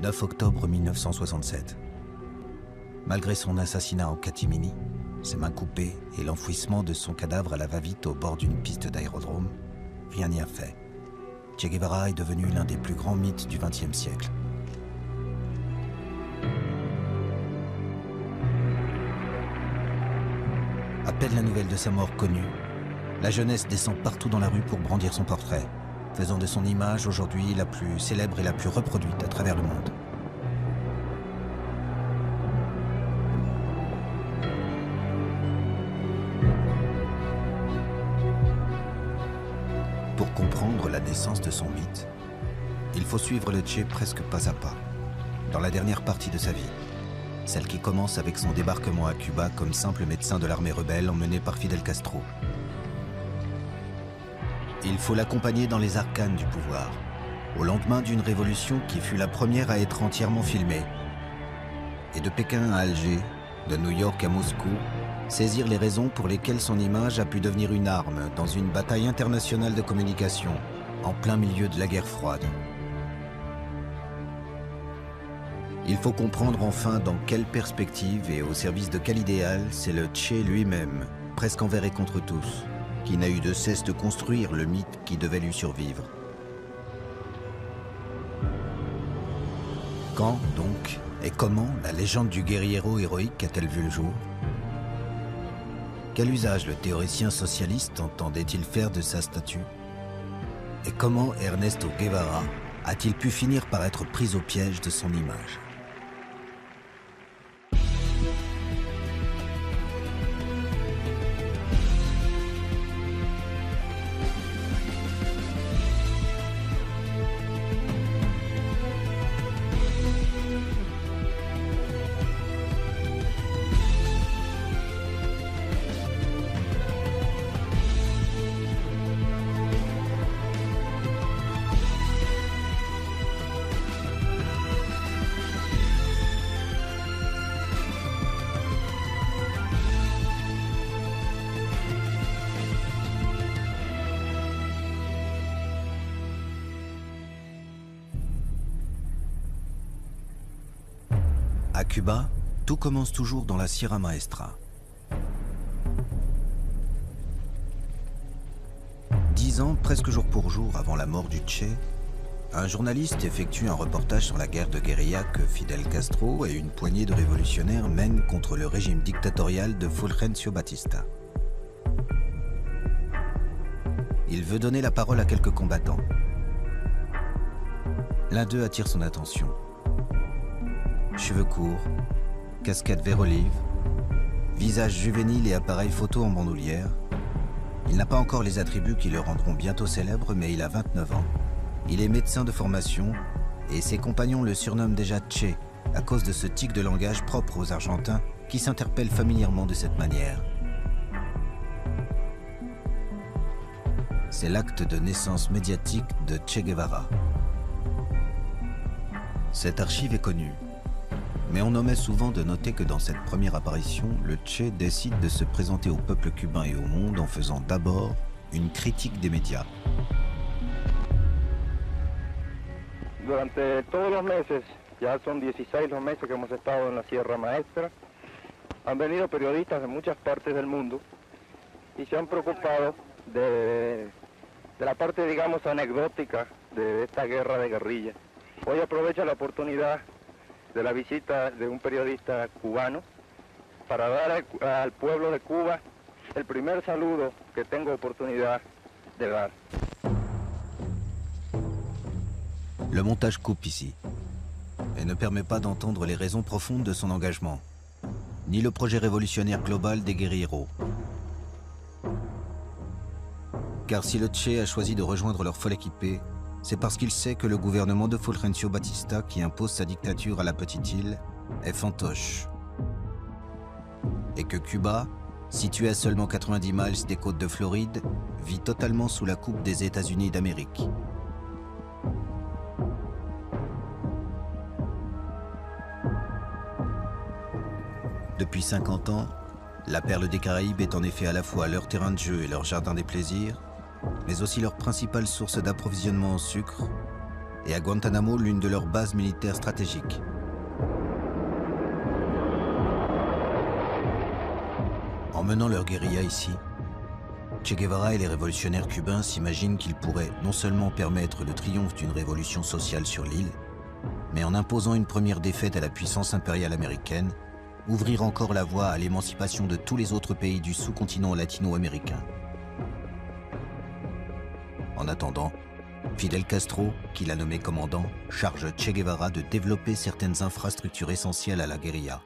9 octobre 1967. Malgré son assassinat en catimini, ses mains coupées et l'enfouissement de son cadavre à la va-vite au bord d'une piste d'aérodrome, rien n'y a fait. Che Guevara est devenu l'un des plus grands mythes du XXe siècle. À peine la nouvelle de sa mort connue, la jeunesse descend partout dans la rue pour brandir son portrait, faisant de son image aujourd'hui la plus célèbre et la plus reproduite à travers le monde. Pour comprendre la naissance de son mythe, il faut suivre le Che presque pas à pas, dans la dernière partie de sa vie, celle qui commence avec son débarquement à Cuba comme simple médecin de l'armée rebelle emmené par Fidel Castro. Il faut l'accompagner dans les arcanes du pouvoir, au lendemain d'une révolution qui fut la première à être entièrement filmée. Et de Pékin à Alger, de New York à Moscou, saisir les raisons pour lesquelles son image a pu devenir une arme dans une bataille internationale de communication, en plein milieu de la guerre froide. Il faut comprendre enfin dans quelle perspective et au service de quel idéal c'est le Che lui-même, presque envers et contre tous, qui n'a eu de cesse de construire le mythe qui devait lui survivre. Quand, donc, et comment la légende du guerriero héroïque a-t-elle vu le jour? Quel usage le théoricien socialiste entendait-il faire de sa statue? Et comment Ernesto Guevara a-t-il pu finir par être pris au piège de son image? À Cuba, tout commence toujours dans la Sierra Maestra. 10 ans, presque jour pour jour avant la mort du Che, un journaliste effectue un reportage sur la guerre de guérilla que Fidel Castro et une poignée de révolutionnaires mènent contre le régime dictatorial de Fulgencio Batista. Il veut donner la parole à quelques combattants. L'un d'eux attire son attention. Cheveux courts, casquette vert olive, visage juvénile et appareil photo en bandoulière. Il n'a pas encore les attributs qui le rendront bientôt célèbre, mais il a 29 ans. Il est médecin de formation et ses compagnons le surnomment déjà Che à cause de ce tic de langage propre aux Argentins qui s'interpellent familièrement de cette manière. C'est l'acte de naissance médiatique de Che Guevara. Cette archive est connue. Mais on omet souvent de noter que dans cette première apparition, le Che décide de se présenter au peuple cubain et au monde en faisant d'abord une critique des médias. Durante todos los meses, ya son 16 los meses que hemos estado en la Sierra Maestra, han venido periodistas de muchas partes del mundo y se han preocupado de la parte, digamos, anecdótica de esta guerra de guerrilla. Hoy aprovecho la oportunidad de la visita de un periodista cubano para dar al pueblo de Cuba el primer saludo que tengo oportunidad de dar. Le montage coupe ici et ne permet pas d'entendre les raisons profondes de son engagement, ni le projet révolutionnaire global des guerrilleros. Car si le Che a choisi de rejoindre leur folle équipée, c'est parce qu'il sait que le gouvernement de Fulgencio Batista, qui impose sa dictature à la petite île, est fantoche. Et que Cuba, situé à seulement 90 miles des côtes de Floride, vit totalement sous la coupe des États-Unis d'Amérique. Depuis 50 ans, la perle des Caraïbes est en effet à la fois leur terrain de jeu et leur jardin des plaisirs, mais aussi leur principale source d'approvisionnement en sucre, et à Guantanamo l'une de leurs bases militaires stratégiques. En menant leur guérilla ici, Che Guevara et les révolutionnaires cubains s'imaginent qu'ils pourraient non seulement permettre le triomphe d'une révolution sociale sur l'île, mais en imposant une première défaite à la puissance impériale américaine, ouvrir encore la voie à l'émancipation de tous les autres pays du sous-continent latino-américain. En attendant, Fidel Castro, qui l'a nommé commandant, charge Che Guevara de développer certaines infrastructures essentielles à la guérilla.